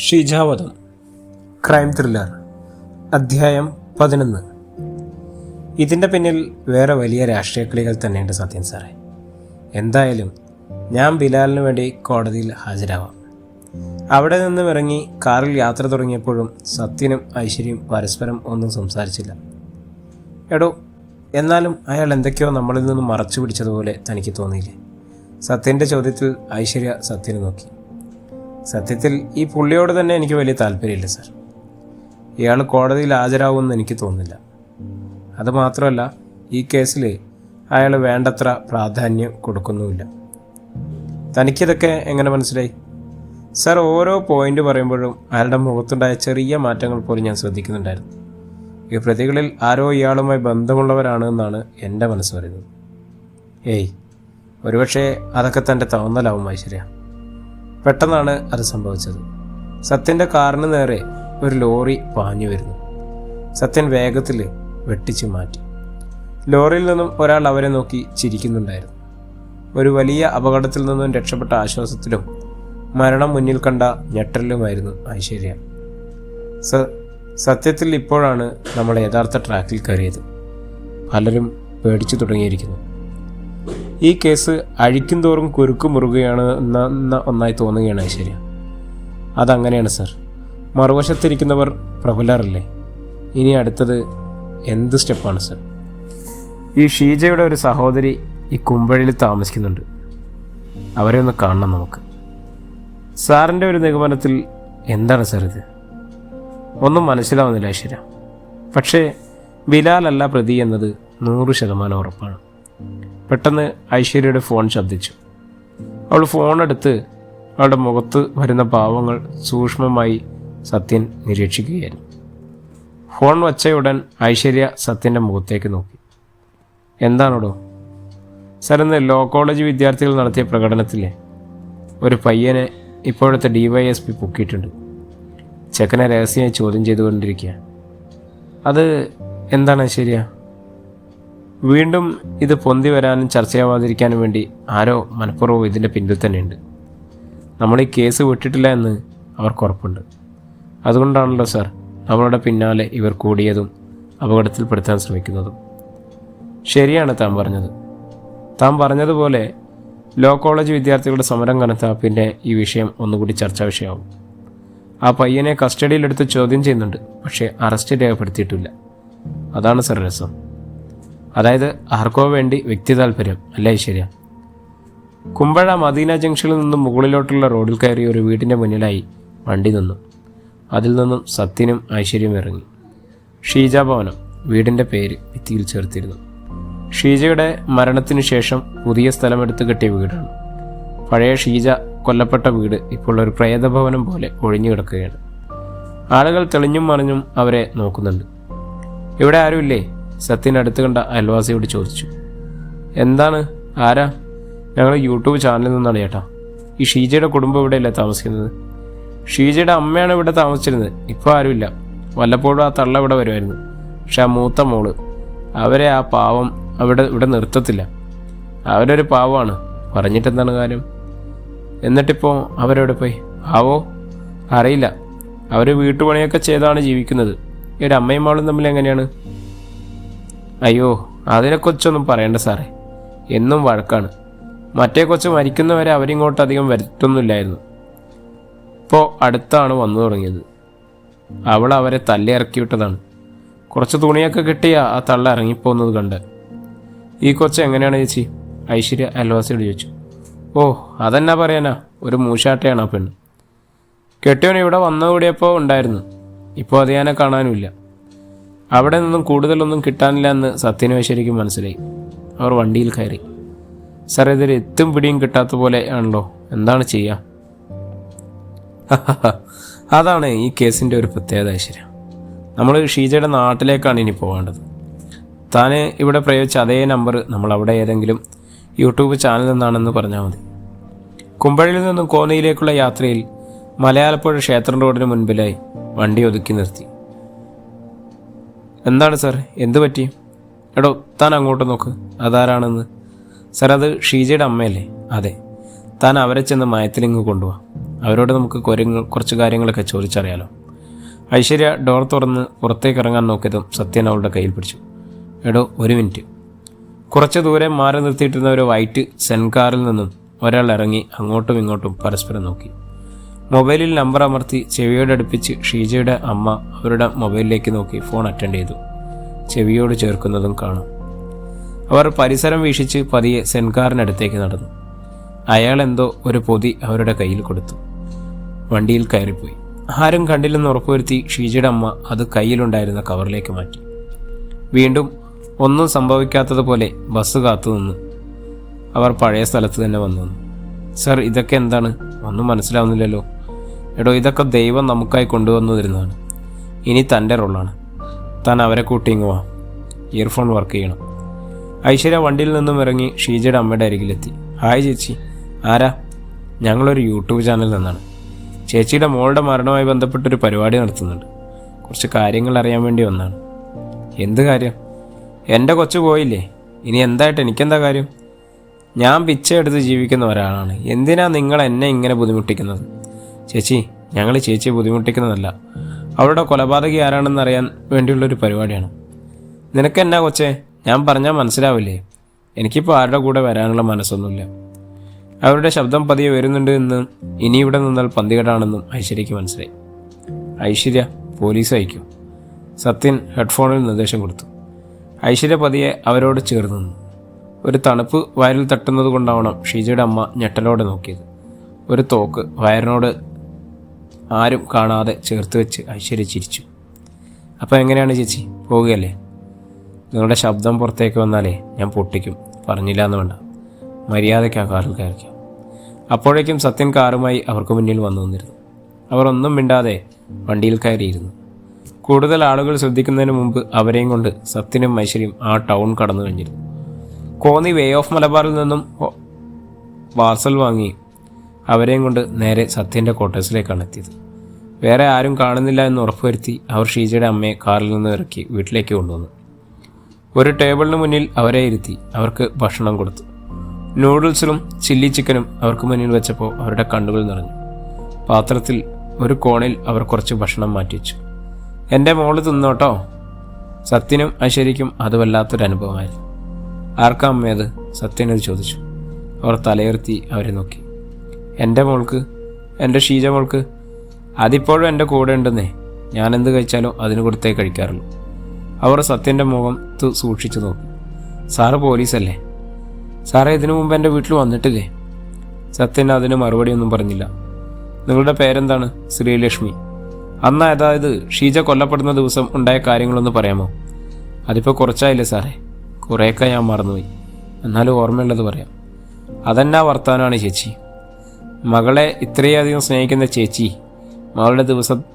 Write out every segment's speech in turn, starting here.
ഷീജാവധം crime thriller അധ്യായം 11. ഇതിൻ്റെ പിന്നിൽ വേറെ വലിയ രാഷ്ട്രീയ കളികൾ തന്നെയുണ്ട് സത്യൻ സാറേ. എന്തായാലും ഞാൻ ബിലാലിന് വേണ്ടി കോടതിയിൽ ഹാജരാവാം. അവിടെ നിന്നും ഇറങ്ങി കാറിൽ യാത്ര തുടങ്ങിയപ്പോഴും സത്യനും ഐശ്വര്യയും പരസ്പരം ഒന്നും സംസാരിച്ചില്ല. എടോ, എന്നാലും അയാൾ എന്തൊക്കെയോ നമ്മളിൽ നിന്നും മറച്ചു പിടിച്ചതുപോലെ തനിക്ക് തോന്നിയില്ലേ? സത്യൻ്റെ ചോദ്യത്തിൽ ഐശ്വര്യ സത്യനെ നോക്കി. സത്യത്തിൽ ഈ പുള്ളിയോട് തന്നെ എനിക്ക് വലിയ താല്പര്യമില്ല സാർ. ഇയാൾ കോടതിയിൽ ഹാജരാകുമെന്ന് എനിക്ക് തോന്നുന്നില്ല. അതുമാത്രമല്ല, ഈ കേസിൽ അയാൾ വേണ്ടത്ര പ്രാധാന്യം കൊടുക്കുന്നുമില്ല. തനിക്കിതൊക്കെ എങ്ങനെ മനസ്സിലായി? സാർ, ഓരോ പോയിന്റ് പറയുമ്പോഴും അയാളുടെ മുഖത്തുണ്ടായ ചെറിയ മാറ്റങ്ങൾ പോലും ഞാൻ ശ്രദ്ധിക്കുന്നുണ്ടായിരുന്നു. ഈ പ്രതികളിൽ ആരോ ഇയാളുമായി ബന്ധമുള്ളവരാണ് എന്നാണ് എൻ്റെ മനസ്സ് പറയുന്നത്. ഏയ്, ഒരുപക്ഷെ അതൊക്കെ തൻ്റെ തോന്നലാവും ഐശ്വര്യ. പെട്ടെന്നാണ് അത് സംഭവിച്ചത്. സത്യൻ്റെ കാറിന് നേരെ ഒരു ലോറി പാഞ്ഞു വരുന്നു. സത്യൻ വേഗത്തിൽ വെട്ടിച്ചു മാറ്റി. ലോറിയിൽ നിന്നും ഒരാൾ അവരെ നോക്കി ചിരിക്കുന്നുണ്ടായിരുന്നു. ഒരു വലിയ അപകടത്തിൽ നിന്നും രക്ഷപ്പെട്ട ആശ്വാസത്തിലും മരണം മുന്നിൽ കണ്ട ഞെട്ടലിലുമായിരുന്നു ഐശ്വര്യ. സത്യത്തിൽ ഇപ്പോഴാണ് നമ്മൾ യഥാർത്ഥ ട്രാക്കിൽ കയറിയത്. പലരും പേടിച്ചു തുടങ്ങിയിരിക്കുന്നു. ഈ കേസ് അഴിക്കും തോറും കുരുക്ക് മുറുകയാണ് എന്ന ഒന്നായി തോന്നുകയാണ് ഐശ്വര്യ. അതങ്ങനെയാണ് സർ. മറുവശത്തിരിക്കുന്നവർ പ്രബലരല്ലേ? ഇനി അടുത്തത് എന്ത് സ്റ്റെപ്പാണ് സർ? ഈ ഷീജയുടെ ഒരു സഹോദരി ഈ കുമ്പഴയിൽ താമസിക്കുന്നുണ്ട്. അവരെ ഒന്ന് കാണണം നമുക്ക്. സാറിൻ്റെ ഒരു നിഗമനത്തിൽ എന്താണ് സാർ ഇത്? ഒന്നും മനസ്സിലാവുന്നില്ല ഐശ്വര്യ. പക്ഷേ ബിലാലല്ല പ്രതി എന്നത് 100% ഉറപ്പാണ്. പെട്ടെന്ന് ഐശ്വര്യയുടെ ഫോൺ ശബ്ദിച്ചു. അവൾ ഫോണെടുത്ത് അവളുടെ മുഖത്ത് വരുന്ന ഭാവങ്ങൾ സൂക്ഷ്മമായി സത്യൻ നിരീക്ഷിക്കുകയായിരുന്നു. ഫോൺ വച്ചയുടൻ ഐശ്വര്യ സത്യൻ്റെ മുഖത്തേക്ക് നോക്കി. എന്താണോടോ? സാർ, ഇന്ന് ലോ കോളേജ് വിദ്യാർത്ഥികൾ നടത്തിയ പ്രകടനത്തിലെ ഒരു പയ്യനെ ഇപ്പോഴത്തെ DYSP പൊക്കിയിട്ടുണ്ട്. ചെക്കനെ രഹസ്യമായി ചോദ്യം ചെയ്തുകൊണ്ടിരിക്കുക. അത് എന്താണ് ഐശ്വര്യ? വീണ്ടും ഇത് പൊന്തി വരാനും ചർച്ചയാവാതിരിക്കാനും വേണ്ടി ആരോ മനഃപൂർവ്വം ഇതിൻ്റെ പിന്നിൽ തന്നെയുണ്ട്. നമ്മൾ ഈ കേസ് വിട്ടിട്ടില്ല എന്ന് അവർക്ക് ഉറപ്പുണ്ട്. അതുകൊണ്ടാണല്ലോ സാർ നമ്മളുടെ പിന്നാലെ ഇവർ കൂടിയതും അപകടത്തിൽപ്പെടുത്താൻ ശ്രമിക്കുന്നതും. ശരിയാണ് താൻ പറഞ്ഞതുപോലെ ലോ കോളേജ് വിദ്യാർത്ഥികളുടെ സമരം കനത്ത പിന്നെ ഈ വിഷയം ഒന്നുകൂടി ചർച്ചാ വിഷയമാവും. ആ പയ്യനെ കസ്റ്റഡിയിലെടുത്ത് ചോദ്യം ചെയ്യുന്നുണ്ട്. പക്ഷേ അറസ്റ്റ് രേഖപ്പെടുത്തിയിട്ടില്ല. അതാണ് സാർ രസം. അതായത് ആർക്കോ വേണ്ടി വ്യക്തി താല്പര്യം അല്ല ഐശ്വര്യ. കുമ്പഴ മദീന ജംഗ്ഷനിൽ നിന്നും മുകളിലോട്ടുള്ള റോഡിൽ കയറി ഒരു വീടിൻ്റെ മുന്നിലായി വണ്ടി നിന്നു. അതിൽ നിന്നും സത്യനും ഐശ്വര്യയും ഇറങ്ങി. ഷീജ ഭവനം വീടിൻ്റെ പേര് ഭിത്തിയിൽ ചേർത്തിരുന്നു. ഷീജയുടെ മരണത്തിനു ശേഷം പുതിയ സ്ഥലമെടുത്ത് കെട്ടിയ വീടാണ്. പഴയ ഷീജ കൊല്ലപ്പെട്ട വീട് ഇപ്പോൾ ഒരു പ്രേതഭവനം പോലെ ഒഴിഞ്ഞു കിടക്കുകയാണ്. ആളുകൾ തെളിഞ്ഞും മറിഞ്ഞും അവരെ നോക്കുന്നുണ്ട്. ഇവിടെ ആരുമില്ലേ? സത്യൻ അടുത്ത് കണ്ട അയൽവാസിയോട് ചോദിച്ചു. എന്താണ്? ആരാ? ഞങ്ങൾ യൂട്യൂബ് ചാനലിൽ നിന്നാണ് ചേട്ടാ. ഈ ഷീജയുടെ കുടുംബം ഇവിടെയല്ലേ താമസിക്കുന്നത്? ഷീജയുടെ അമ്മയാണ് ഇവിടെ താമസിച്ചിരുന്നത്. ഇപ്പോൾ ആരുമില്ല. വല്ലപ്പോഴും ആ തള്ള ഇവിടെ വരുമായിരുന്നു. പക്ഷെ ആ മൂത്ത മോള്, അവരെ ആ പാവം ഇവിടെ നിർത്തത്തില്ല. അവരൊരു പാവമാണ്. പറഞ്ഞിട്ടെന്താണ് കാര്യം? എന്നിട്ടിപ്പോൾ അവരെവിടെ പോയി ആവോ? അറിയില്ല. അവർ വീട്ടുപണിയൊക്കെ ചെയ്താണ് ജീവിക്കുന്നത്. ഇവിടെ അമ്മയും മോളും തമ്മിൽ എങ്ങനെയാണ്? അയ്യോ, അതിനെക്കുറിച്ചൊന്നും പറയണ്ട സാറേ. എന്നും വഴക്കാണ്. മറ്റേ കൊച്ച് മരിക്കുന്നവരെ അവരിങ്ങോട്ട് അധികം വരുത്തൊന്നുമില്ലായിരുന്നു. ഇപ്പോൾ അടുത്താണ് വന്നു തുടങ്ങിയത്. അവൾ അവരെ തല്ലി ഇറക്കി വിട്ടതാണ്. കുറച്ച് തുണിയൊക്കെ കിട്ടിയ ആ തള്ള ഇറങ്ങിപ്പോകുന്നത് കണ്ട്. ഈ കൊച്ച് എങ്ങനെയാണ് ചേച്ചി? ഐശ്വര്യ അയൽവാസിയോട് ചോദിച്ചു. ഓ, അതെന്നാ പറയാനാ, ഒരു മൂശാട്ടയാണ് ആ പെണ്ണ്. കെട്ടിയവൻ ഇവിടെ വന്നു കൂടിയപ്പോൾ ഉണ്ടായിരുന്നു. ഇപ്പോൾ അത് ഞാനെ കാണാനുമില്ല. അവിടെ നിന്നും കൂടുതലൊന്നും കിട്ടാനില്ല എന്ന് സത്യനും ഐശ്വര്യയ്ക്കും മനസ്സിലായി. അവർ വണ്ടിയിൽ കയറി. സാർ, ഇതൊരു എത്തും പിടിയും കിട്ടാത്ത പോലെ ആണല്ലോ. എന്താണ് ചെയ്യുക? അതാണ് ഈ കേസിൻ്റെ ഒരു പ്രത്യേകത ഐശ്വര്യ. നമ്മൾ ഷീജയുടെ നാട്ടിലേക്കാണ് ഇനി പോകേണ്ടത്. താൻ ഇവിടെ പ്രയോഗിച്ച അതേ നമ്പർ നമ്മൾ അവിടെ ഏതെങ്കിലും യൂട്യൂബ് ചാനൽ നിന്നാണെന്ന് പറഞ്ഞാൽ മതി. കുമ്പഴയിൽ നിന്നും കോന്നിയിലേക്കുള്ള യാത്രയിൽ മലയാളപ്പുഴ ക്ഷേത്രം റോഡിന് മുൻപിലായി വണ്ടി ഒതുക്കി നിർത്തി. എന്താണ് സാർ, എന്തു പറ്റി? എടോ, താൻ അങ്ങോട്ട് നോക്ക്. അതാരാണെന്ന്? സാർ, അത് ഷീജയുടെ അമ്മയല്ലേ? അതെ. താൻ അവരെ ചെന്ന് മയത്തിലിങ്ങ് കൊണ്ടുപോവാ. അവരോട് നമുക്ക് കുറച്ച് കാര്യങ്ങളൊക്കെ ചോദിച്ചറിയാലോ. ഐശ്വര്യ ഡോർ തുറന്ന് പുറത്തേക്ക് ഇറങ്ങാൻ നോക്കിയതും സത്യൻ അവളുടെ കയ്യിൽ പിടിച്ചു. എടോ, ഒരു മിനിറ്റ്. കുറച്ച് ദൂരെ മാറി നിർത്തിയിട്ടിരുന്ന ഒരു വൈറ്റ് സെൻകാറിൽ നിന്നും ഒരാൾ ഇറങ്ങി അങ്ങോട്ടും ഇങ്ങോട്ടും പരസ്പരം നോക്കി. മൊബൈലിൽ നമ്പർ അമർത്തി ചെവിയോട് അടുപ്പിച്ച് ഷീജയുടെ അമ്മ അവരുടെ മൊബൈലിലേക്ക് നോക്കി ഫോൺ അറ്റൻഡ് ചെയ്തു. ചെവിയോട് ചേർക്കുന്നതും കാണാം. അവർ പരിസരം വീക്ഷിച്ച് പതിയെ സെൻകാറിനടുത്തേക്ക് നടന്നു. അയാൾ എന്തോ ഒരു പൊതി അവരുടെ കയ്യിൽ കൊടുത്തു. വണ്ടിയിൽ കയറിപ്പോയി. ആരും കണ്ടില്ലെന്ന് ഉറപ്പുവരുത്തി ഷീജയുടെ അമ്മ അത് കയ്യിലുണ്ടായിരുന്ന കവറിലേക്ക് മാറ്റി. വീണ്ടും ഒന്നും സംഭവിക്കാത്തതുപോലെ ബസ് കാത്തുനിന്നു. അവർ പഴയ സ്ഥലത്ത് തന്നെ വന്നു. സർ, ഇതൊക്കെ എന്താണ്? ഒന്നും മനസ്സിലാവുന്നില്ലല്ലോ. എടോ, ഇതൊക്കെ ദൈവം നമുക്കായി കൊണ്ടുവന്നു തരുന്നതാണ്. ഇനി തൻ്റെ റോളാണ്. താൻ അവരെ കൂട്ടിങ്ങുവാ. ഇയർഫോൺ വർക്ക് ചെയ്യണം. ഐശ്വര്യ വണ്ടിയിൽ നിന്നും ഇറങ്ങി ഷീജയുടെ അമ്മയുടെ അരികിലെത്തി. ഹായ് ചേച്ചി. ആരാ? ഞങ്ങളൊരു യൂട്യൂബ് ചാനലിൽ നിന്നാണ്. ചേച്ചിയുടെ മോളുടെ മരണവുമായി ബന്ധപ്പെട്ടൊരു പരിപാടി നടത്തുന്നുണ്ട്. കുറച്ച് കാര്യങ്ങൾ അറിയാൻ വേണ്ടി വന്നാണ്. എന്ത് കാര്യം? എൻ്റെ കൊച്ചു പോയില്ലേ, ഇനി എന്തായിട്ട് എനിക്കെന്താ കാര്യം? ഞാൻ പിച്ചയെടുത്ത് ജീവിക്കുന്ന ഒരാളാണ്. എന്തിനാ നിങ്ങൾ എന്നെ ഇങ്ങനെ ബുദ്ധിമുട്ടിക്കുന്നത്? ചേച്ചി, ഞങ്ങൾ ചേച്ചിയെ ബുദ്ധിമുട്ടിക്കുന്നതല്ല. അവളുടെ കൊലപാതകി ആരാണെന്ന് അറിയാൻ വേണ്ടിയുള്ളൊരു പരിപാടിയാണ്. നിനക്കെന്നാ കൊച്ചേ, ഞാൻ പറഞ്ഞാൽ മനസ്സിലാവില്ലേ? എനിക്കിപ്പോൾ ആരുടെ കൂടെ വരാനുള്ള മനസ്സൊന്നുമില്ല. അവരുടെ ശബ്ദം പതിയെ വരുന്നുണ്ട് എന്നും ഇനി ഇവിടെ നിന്നാൽ പന്തികേടാണെന്നും ഐശ്വര്യയ്ക്ക് മനസ്സിലായി. ഐശ്വര്യ, പോലീസ് അയക്കും. സത്യൻ ഹെഡ്ഫോണിൽ നിർദ്ദേശം കൊടുത്തു. ഐശ്വര്യ പതിയെ അവരോട് ചേർന്ന് നിന്നു. ഒരു തണുപ്പ് വയറിൽ തട്ടുന്നത് കൊണ്ടാവണം ഷീജയുടെ അമ്മ ഞെട്ടലോടെ നോക്കിയത്. ഒരു തോക്ക് വയറിനോട് ആരും കാണാതെ ചേർത്ത് വെച്ച് ഐശ്വര്യ ചിരിച്ചു. അപ്പോൾ എങ്ങനെയാണ് ചേച്ചി, പോവുകയല്ലേ? നിങ്ങളുടെ ശബ്ദം പുറത്തേക്ക് വന്നാലേ ഞാൻ പൊട്ടിക്കും. പറഞ്ഞില്ല എന്ന് വേണ്ട. മര്യാദയ്ക്ക് ആ കാറിൽ കയറിക്കാം. അപ്പോഴേക്കും സത്യൻ കാറുമായി അവർക്ക് മുന്നിൽ വന്നു നിന്നിരുന്നു. അവർ ഒന്നും മിണ്ടാതെ വണ്ടിയിൽ കയറിയിരുന്നു. കൂടുതൽ ആളുകൾ ശ്രദ്ധിക്കുന്നതിന് മുമ്പ് അവരെയും കൊണ്ട് സത്യനും ഐശ്വര്യയും ആ ടൗൺ കടന്നു കഴിഞ്ഞിരുന്നു. കോന്നി വേ ഓഫ് മലബാറിൽ നിന്നും പാർസൽ വാങ്ങി അവരെയും കൊണ്ട് നേരെ സത്യൻ്റെ ക്വാർട്ടേഴ്സിലേക്കാണ് എത്തിയത്. വേറെ ആരും കാണുന്നില്ല എന്ന് ഉറപ്പുവരുത്തി അവർ ഷീജയുടെ അമ്മയെ കാറിൽ നിന്ന് ഇറക്കി വീട്ടിലേക്ക് കൊണ്ടുവന്നു. ഒരു ടേബിളിന് മുന്നിൽ അവരെ ഇരുത്തി അവർക്ക് ഭക്ഷണം കൊടുത്തു. നൂഡിൽസിലും ചില്ലി ചിക്കനും അവർക്ക് മുന്നിൽ വെച്ചപ്പോൾ അവരുടെ കണ്ണുകൾ നിറഞ്ഞു. പാത്രത്തിൽ ഒരു കോണിൽ അവർ കുറച്ച് ഭക്ഷണം മാറ്റിവെച്ചു. എൻ്റെ മോള് തിന്നോട്ടോ. സത്യനും ഐശ്വര്യയ്ക്കും അത് വല്ലാത്തൊരു അനുഭവമായിരുന്നു. ആർക്കാ അമ്മയത്? സത്യനത് ചോദിച്ചു. അവർ തലയുയർത്തി അവരെ നോക്കി. എൻ്റെ മോൾക്ക്, എൻ്റെ ഷീജ മോൾക്ക്. അതിപ്പോഴും എൻ്റെ കൂടെ ഉണ്ടെന്നേ. ഞാനെന്ത് കഴിച്ചാലും അതിന് കൊടുത്തേ കഴിക്കാറുള്ളൂ. അവർ സത്യൻ്റെ മുഖം സൂക്ഷിച്ചു നോക്കി. സാറ് പോലീസല്ലേ? സാറേ, ഇതിനു മുമ്പ് എൻ്റെ വീട്ടിൽ വന്നിട്ടില്ലേ? സത്യൻ അതിന് മറുപടിയൊന്നും പറഞ്ഞില്ല. നിങ്ങളുടെ പേരെന്താണ്? ശ്രീലക്ഷ്മി. അന്ന്, അതായത് ഷീജ കൊല്ലപ്പെടുന്ന ദിവസം ഉണ്ടായ കാര്യങ്ങളൊന്ന് പറയാമോ? അതിപ്പോൾ കുറച്ചായില്ലേ സാറേ? കുറേയൊക്കെ ഞാൻ മറന്നുപോയി. എന്നാലും ഓർമ്മയുള്ളത് പറയാം. അതെന്നാ വർത്താനമാണ് ചേച്ചി? മകളെ ഇത്രയധികം സ്നേഹിക്കുന്ന ചേച്ചി മകളുടെ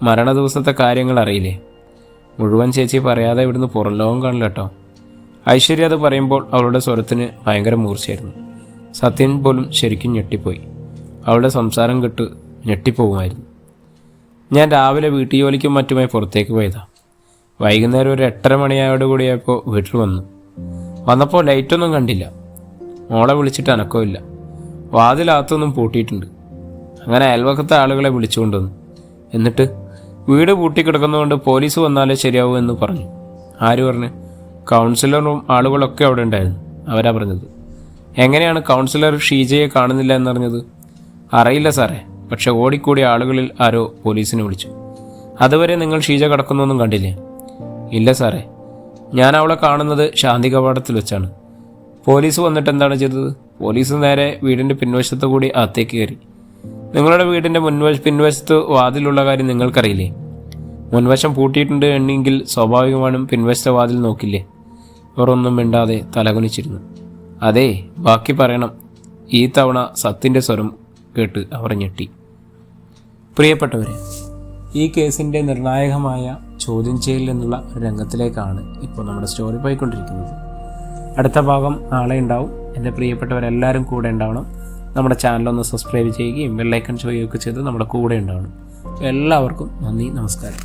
മരണ ദിവസത്തെ കാര്യങ്ങൾ അറിയില്ലേ? മുഴുവൻ ചേച്ചി പറയാതെ ഇവിടുന്ന് പുറം ലോകം കാണില്ല കേട്ടോ. ഐശ്വര്യ അത് പറയുമ്പോൾ അവളുടെ സ്വരത്തിന് ഭയങ്കര മൂർച്ചയായിരുന്നു. സത്യൻ പോലും ശരിക്കും ഞെട്ടിപ്പോയി. അവളുടെ സംസാരം കേട്ട് ഞെട്ടിപ്പോകുമായിരുന്നു. ഞാൻ രാവിലെ വീട്ടുജോലിക്കും മറ്റുമായി പുറത്തേക്ക് പോയതാ. വൈകുന്നേരം ഒരു 8:30 മണിയോടുകൂടിയായപ്പോൾ വീട്ടിൽ വന്നപ്പോൾ ലൈറ്റൊന്നും കണ്ടില്ല. മോളെ വിളിച്ചിട്ട് അനക്കമില്ല. വാതിലകത്തൊന്നും പൂട്ടിയിട്ടുണ്ട്. അങ്ങനെ അയൽവക്കത്തെ ആളുകളെ വിളിച്ചുകൊണ്ടുവന്നു. എന്നിട്ട് വീട് പൂട്ടിക്കിടക്കുന്നതുകൊണ്ട് പോലീസ് വന്നാലേ ശരിയാവൂ എന്ന് പറഞ്ഞു. ആര് പറഞ്ഞു? കൗൺസിലറും ആളുകളൊക്കെ അവിടെ ഉണ്ടായിരുന്നു. അവരാ പറഞ്ഞത്. എങ്ങനെയാണ് കൗൺസിലർ ഷീജയെ കാണുന്നില്ല എന്നറിഞ്ഞത്? അറിയില്ല സാറേ. പക്ഷെ ഓടിക്കൂടിയ ആളുകളിൽ ആരോ പോലീസിനെ വിളിച്ചു. അതുവരെ നിങ്ങൾ ഷീജ കിടക്കുന്നൊന്നും കണ്ടില്ലേ? ഇല്ല സാറേ. ഞാൻ അവളെ കാണുന്നത് ശാന്തി കവാടത്തിൽ വെച്ചാണ്. പോലീസ് വന്നിട്ട് എന്താണ് ചെയ്തത്? പോലീസ് നേരെ വീടിൻ്റെ പിൻവശത്ത് കൂടി അകത്തേക്ക് കയറി. നിങ്ങളുടെ വീടിൻ്റെ പിൻവശത്ത് വാതിലുള്ള കാര്യം നിങ്ങൾക്കറിയില്ലേ? മുൻവശം പൂട്ടിയിട്ടുണ്ട് എന്നെങ്കിൽ സ്വാഭാവികമായും പിൻവശത്തെ വാതിൽ നോക്കില്ലേ? അവർ ഒന്നും മിണ്ടാതെ തലകുനിച്ചിരുന്നു. അതേ, ബാക്കി പറയണം. ഈ തവണ സത്യൻ്റെ സ്വരം കേട്ട് അവർ ഞെട്ടി. പ്രിയപ്പെട്ടവരെ, ഈ കേസിൻ്റെ നിർണായകമായ ചോദ്യം ചെയ്യൽ എന്നുള്ള ഒരു രംഗത്തിലേക്കാണ് ഇപ്പോൾ നമ്മുടെ സ്റ്റോറി പോയിക്കൊണ്ടിരിക്കുന്നത്. അടുത്ത ഭാഗം നാളെ ഉണ്ടാവും. എൻ്റെ പ്രിയപ്പെട്ടവരെല്ലാവരും കൂടെ ഉണ്ടാവണം. നമ്മുടെ ചാനലൊന്ന് സബ്സ്ക്രൈബ് ചെയ്യുകയും ബെല്ലൈക്കൺ ചെയ്യുകയൊക്കെ ചെയ്ത് നമ്മുടെ കൂടെ ഉണ്ടാവണം. എല്ലാവർക്കും നന്ദി, നമസ്കാരം.